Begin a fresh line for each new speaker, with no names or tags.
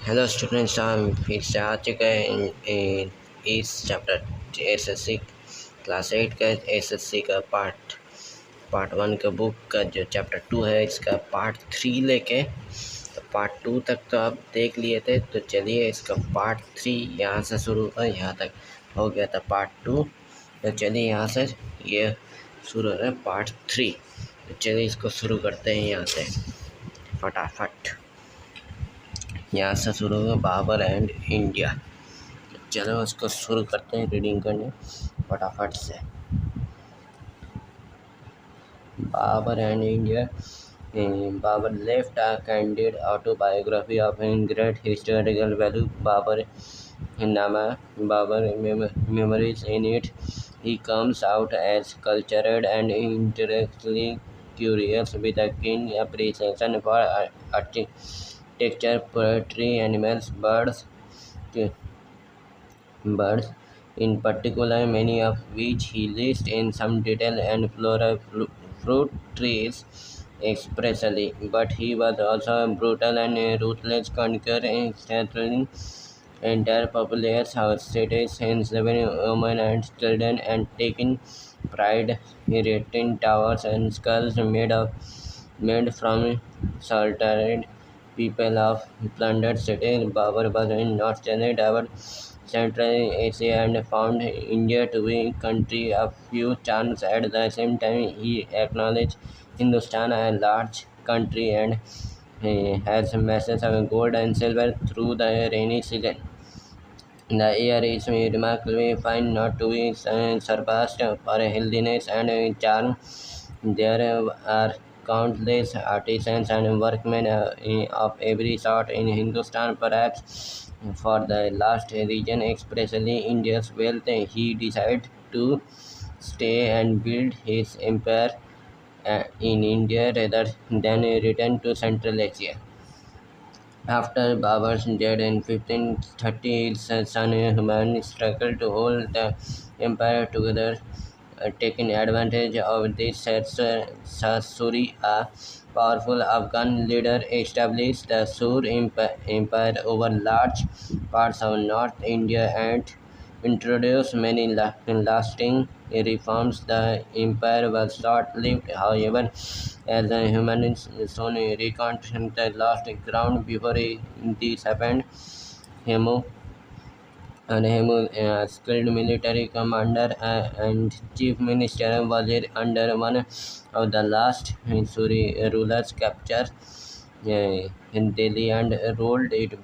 Hello students, I'm Fitzartic in इस chapter SSC class 8 का SSC का पार्ट 1 का बुक का जो चैप्टर 2 है इसका पार्ट 3 लेके तो पार्ट 2 तक तो आप देख लिए थे। तो चलिए इसका पार्ट 3 यहाँ से शुरू हुआ, यहाँ तक हो गया था पार्ट 2। तो चलिए यहाँ से ये शुरू हो रहा है पार्ट 3। तो चलिए इसको शुरू करते हैं यहाँ से फटाफट। यहाँ से शुरू हुआ बाबर एंड इंडिया। चलो उसको शुरू करते हैं रीडिंग करने फटाफट से। Babar and India. Babar left a candid autobiography of great historical value, Babar Memories. In it, he comes out as cultured and intellectually curious, with a keen appreciation for architecture, poetry, animals, birds in particular, many of which he lists in some detail, and flora, fruit trees especially. But he was also brutal and ruthless, conquering entire populations of cities, enslaving women and children, and taking pride erecting towers and skulls made from salted people of plundered cities. Babur was not just our Central Asia and found India to be a country of few charms. At the same time, he acknowledged Hindustan a large country and has masses of gold and silver through the rainy season. The air is remarkably fine, not to be surpassed for healthiness and charm. There are countless artisans and workmen of every sort in Hindustan. Perhaps for the last region, especially India's wealth, he decided to stay and build his empire in India rather than return to Central Asia. After Babur's death in 1530, his son Humayun struggled to hold the empire together. Taking advantage of this, Suri, a powerful Afghan leader, established the Sur Empire over large parts of North India and introduced many lasting reforms. The empire was short-lived, however, as the humanists soon reconquered lost ground. Before this happened, Hemu, a skilled military commander and chief minister, was under one of the last Suri rulers captured in Delhi and ruled it